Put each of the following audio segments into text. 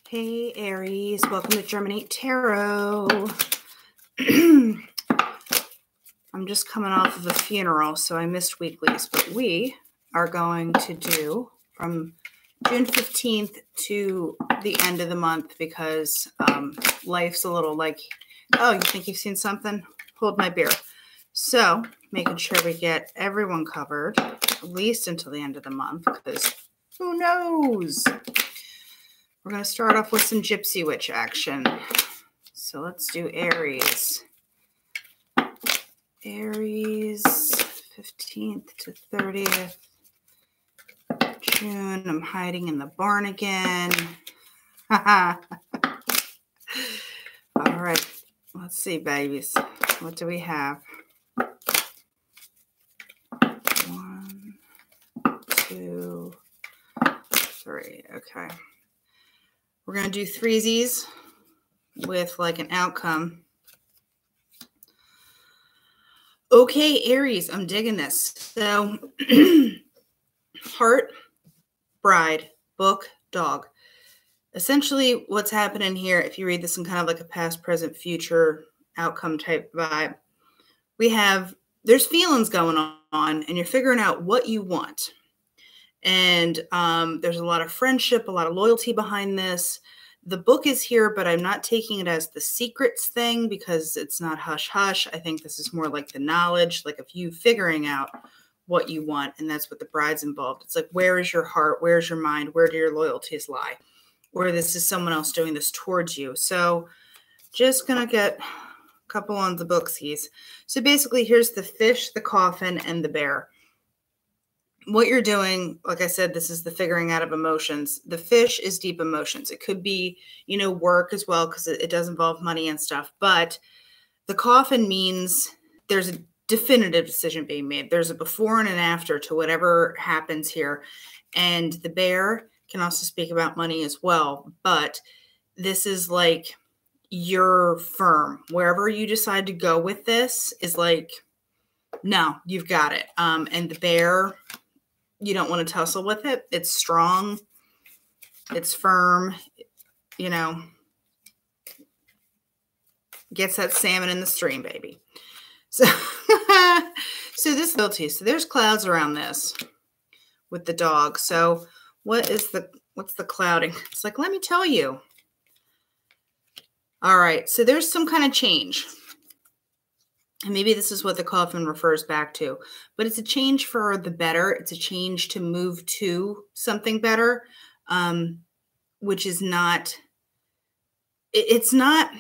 Hey Aries, welcome to Germinate Tarot. I'm just coming off of a funeral, so I missed weeklies, but we are going to do from June 15th to the end of the month because life's a little like, oh, you think you've seen something? Hold my beer. So making sure we get everyone covered, at least until the end of the month, because who knows? We're going to start off with some Gypsy Witch action. So let's do Aries. Aries, 15th to 30th. June, I'm hiding in the barn again. All right, let's see, babies. What do we have? 1, 2, 3. Okay. We're going to do threesies with like an outcome. Okay, Aries, I'm digging this. So, heart, bride, book, dog. Essentially, what's happening here, if you read this in kind of like a past, present, future outcome type vibe, there's feelings going on and you're figuring out what you want. And there's a lot of friendship, a lot of loyalty behind this. The book is here, but I'm not taking it as the secrets thing because it's not hush hush. I think this is more like the knowledge, like of you figuring out what you want. And that's what the bride's involved. It's like, where is your heart? Where's your mind? Where do your loyalties lie? Or this is someone else doing this towards you. So just going to get a couple on the booksies. So basically, here's the fish, the coffin, and the bear. What you're doing, like I said, this is the figuring out of emotions. The fish is deep emotions. It could be, work as well, because it does involve money and stuff. But the coffin means there's a definitive decision being made. There's a before and an after to whatever happens here. And the bear can also speak about money as well. But this is like you're firm. Wherever you decide to go with this is like, no, you've got it. And the bear, you don't want to tussle with it. It's strong. It's firm. Gets that salmon in the stream, baby. So, so this loyalty. So there's clouds around this with the dog. So what's the clouding? It's like, let me tell you. All right. So there's some kind of change. And maybe this is what the coffin refers back to, but it's a change for the better. It's a change to move to something better, which is not, it's not,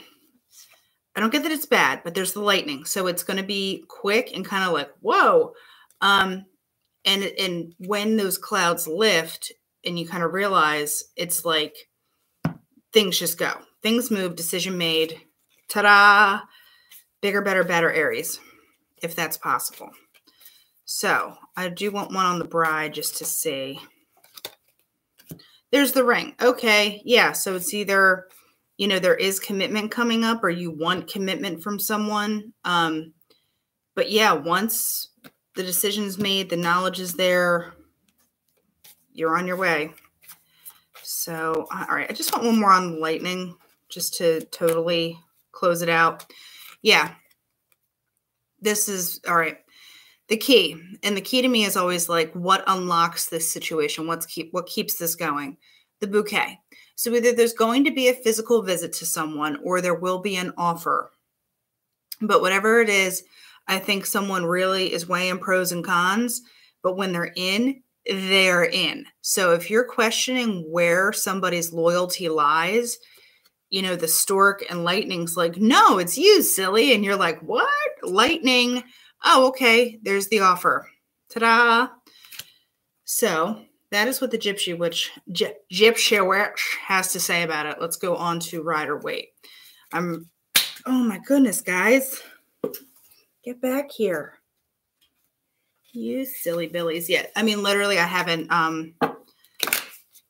I don't get that it's bad, but there's the lightning. So it's going to be quick and kind of like, whoa. And when those clouds lift and you kind of realize it's like things just go, things move, decision made, ta-da. Bigger, better, better Aries, if that's possible. So I do want one on the bride just to see. There's the ring. Okay. Yeah. So it's either, there is commitment coming up or you want commitment from someone. But yeah, once the decision's made, the knowledge is there, you're on your way. So, all right. I just want one more on the lightning just to totally close it out. Yeah, this is, all right, the key. And the key to me is always like, what unlocks this situation? What keeps this going? The bouquet. So either there's going to be a physical visit to someone or there will be an offer. But whatever it is, I think someone really is weighing pros and cons. But when they're in, they're in. So if you're questioning where somebody's loyalty lies, the stork and lightning's like, no, it's you, silly. And you're like, what? Lightning. Oh, okay. There's the offer. Ta-da. So that is what the Gypsy Witch has to say about it. Let's go on to Rider Waite. Oh my goodness, guys. Get back here. You silly billies. Yeah. I mean, literally, I haven't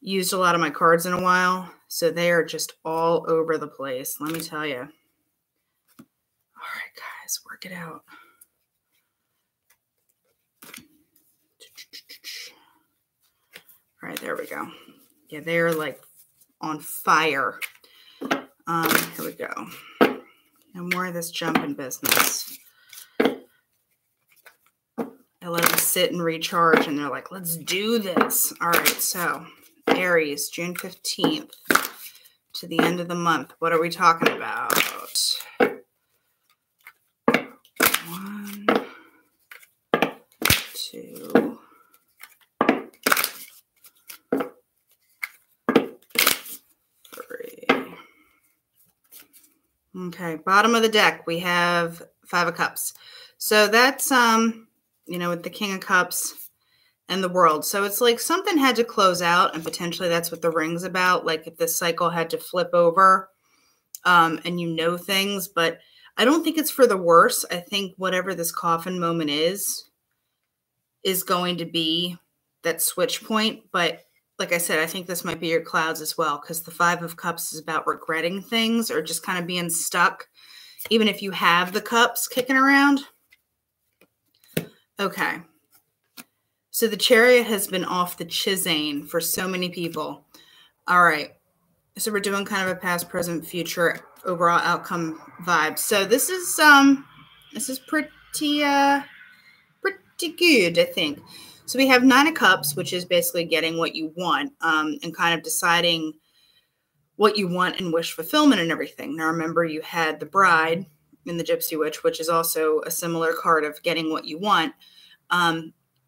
used a lot of my cards in a while. So they are just all over the place. Let me tell you. All right, guys, work it out. All right, there we go. Yeah, they're like on fire. Here we go. No more of this jumping business. I let them sit and recharge, and they're like, let's do this. All right, so Aries, June 15th to the end of the month. What are we talking about? 1, 2, 3. Okay, bottom of the deck, we have 5 of Cups. So that's, you know, with the King of Cups and the World. So it's like something had to close out, and potentially that's what the ring's about. Like if this cycle had to flip over, and you know things, but I don't think it's for the worse. I think whatever this coffin moment is going to be that switch point. But like I said, I think this might be your clouds as well, because the 5 of Cups is about regretting things or just kind of being stuck, even if you have the cups kicking around. Okay. So the Chariot has been off the chisane for so many people. All right. So we're doing kind of a past, present, future overall outcome vibe. So this is pretty good, I think. So we have 9 of Cups, which is basically getting what you want, and kind of deciding what you want and wish fulfillment and everything. Now remember, you had the Bride in the Gypsy Witch, which is also a similar card of getting what you want.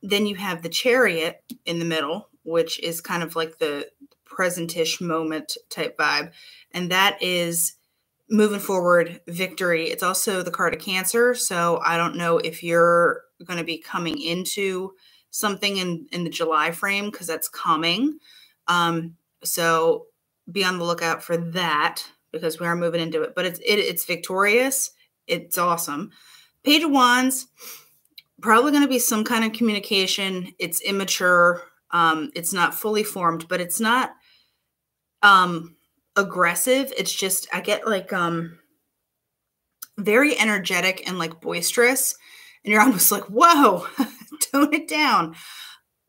Then you have the Chariot in the middle, which is kind of like the presentish moment type vibe. And that is moving forward, victory. It's also the card of Cancer. So I don't know if you're going to be coming into something in the July frame, because that's coming. So be on the lookout for that, because we are moving into it. But it's victorious. It's awesome. Page of Wands. Probably going to be some kind of communication. It's immature. It's not fully formed, but it's not aggressive. It's just, I get like very energetic and like boisterous. And you're almost like, whoa, tone it down.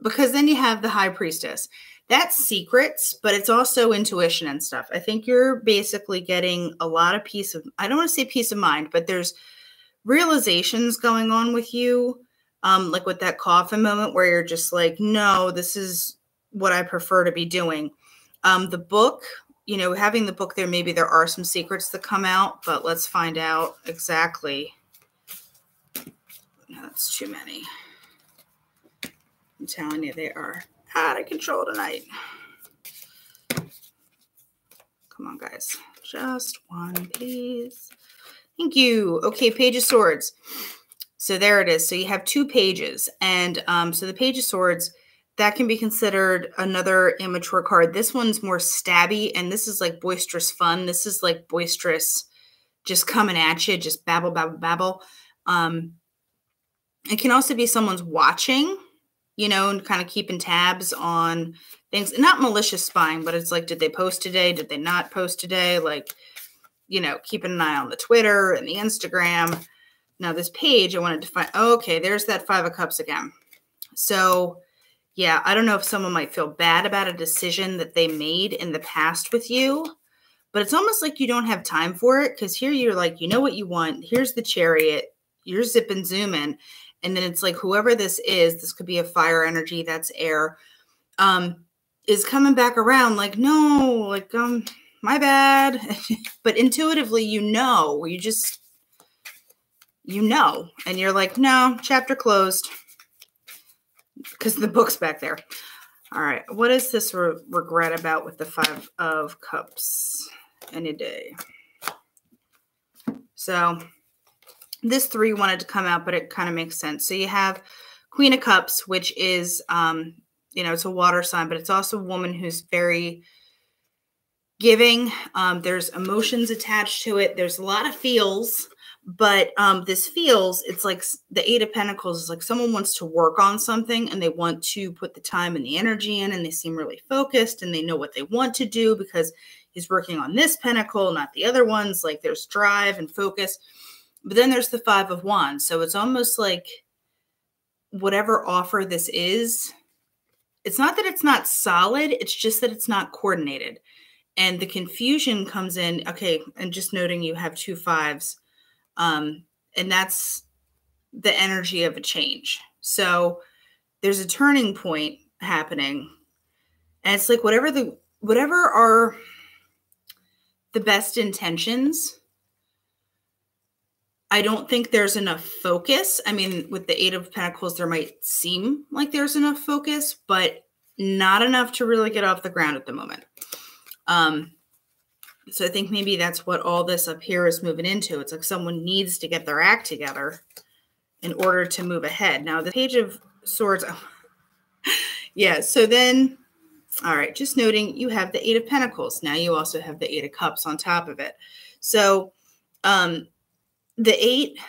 Because then you have the High Priestess. That's secrets, but it's also intuition and stuff. I think you're basically getting a lot of I don't want to say peace of mind, but there's realizations going on with you, like with that coffin moment where you're just like, no, this is what I prefer to be doing. The book, you know, having the book there, maybe there are some secrets that come out, but let's find out exactly. No, that's too many. I'm telling you, they are out of control tonight. Come on, guys. Just one, please. Thank you. Okay, Page of Swords. So there it is. So you have 2 pages. And so the Page of Swords, that can be considered another immature card. This one's more stabby, and this is like boisterous fun. This is like boisterous, just coming at you, just babble, babble, babble. It can also be someone's watching, you know, and kind of keeping tabs on things. Not malicious spying, but it's like, did they post today? Did they not post today? Like, you know, keeping an eye on the Twitter and the Instagram. Now this page, I wanted to find, okay, there's that 5 of Cups again. So yeah, I don't know if someone might feel bad about a decision that they made in the past with you, but it's almost like you don't have time for it, because here you're like, you know what you want. Here's the Chariot. You're zipping, zooming. And then it's like, whoever this is, this could be a fire energy, that's air, is coming back around like, no, like, my bad. But intuitively, you know, and you're like, no, chapter closed, because the book's back there. All right. What is this regret about with the 5 of Cups any day? So this 3 wanted to come out, but it kind of makes sense. So you have Queen of Cups, which is, you know, it's a water sign, but it's also a woman who's very giving. There's emotions attached to it. There's a lot of feels, but this feels, it's like the 8 of Pentacles is like someone wants to work on something, and they want to put the time and the energy in, and they seem really focused, and they know what they want to do because he's working on this pentacle, not the other ones. Like there's drive and focus. But then there's the 5 of Wands. So it's almost like whatever offer this is, it's not that it's not solid. It's just that it's not coordinated. And the confusion comes in. Okay. And just noting you have 2 5s. And that's the energy of a change. So there's a turning point happening. And it's like whatever are the best intentions, I don't think there's enough focus. I mean, with the 8 of Pentacles, there might seem like there's enough focus, but not enough to really get off the ground at the moment. So I think maybe that's what all this up here is moving into. It's like someone needs to get their act together in order to move ahead. Now, the Page of Swords, yeah, so then, all right, just noting you have the 8 of Pentacles. Now you also have the 8 of Cups on top of it. So the 8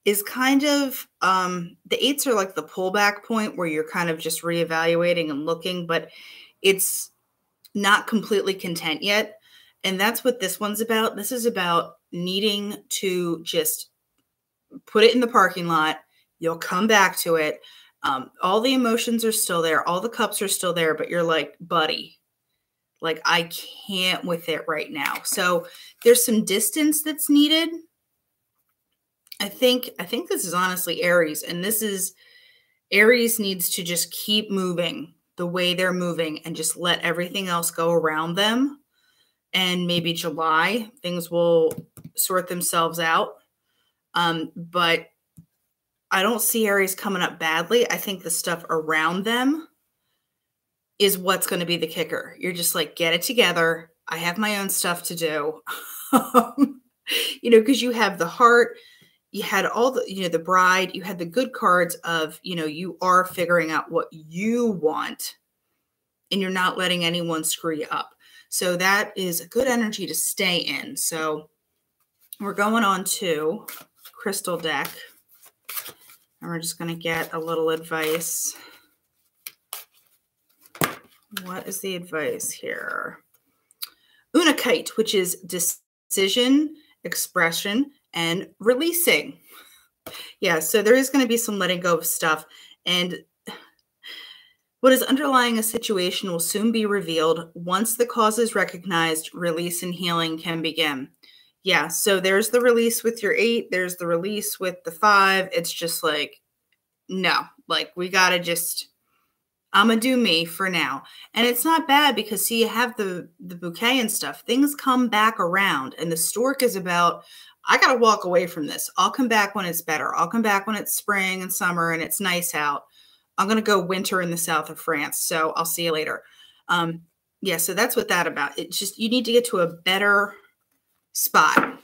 is kind of, the 8s are like the pullback point where you're kind of just reevaluating and looking, but it's not completely content yet. And that's what this one's about. This is about needing to just put it in the parking lot. You'll come back to it. All the emotions are still there. All the cups are still there, but you're like, buddy, like I can't with it right now. So there's some distance that's needed. I think this is honestly Aries, and this is Aries needs to just keep moving the way they're moving and just let everything else go around them. And maybe July, things will sort themselves out. But I don't see Aries coming up badly. I think the stuff around them is what's going to be the kicker. You're just like, get it together. I have my own stuff to do. Because you have the heart, you had all the, the bride, you had the good cards of, you are figuring out what you want and you're not letting anyone screw you up. So that is a good energy to stay in. So we're going on to crystal deck. And we're just going to get a little advice. What is the advice here? Unakite, which is decision, expression, and releasing. Yeah, so there is going to be some letting go of stuff. And what is underlying a situation will soon be revealed. Once the cause is recognized, release and healing can begin. Yeah, so there's the release with your 8. There's the release with the 5. It's just like, no, like we got to just, I'm going to do me for now. And it's not bad because, see, you have the bouquet and stuff. Things come back around. And the stork is about, I got to walk away from this. I'll come back when it's better. I'll come back when it's spring and summer and it's nice out. I'm going to go winter in the south of France. So I'll see you later. Yeah, so that's what that's about. It's just, you need to get to a better spot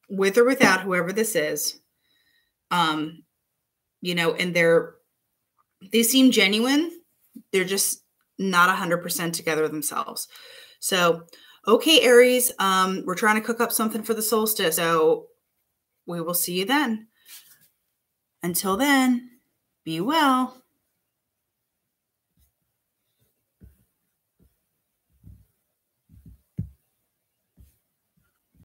with or without whoever this is. And they seem genuine. They're just not 100% together themselves. So, okay, Aries, we're trying to cook up something for the solstice. So we will see you then. Until then, be well.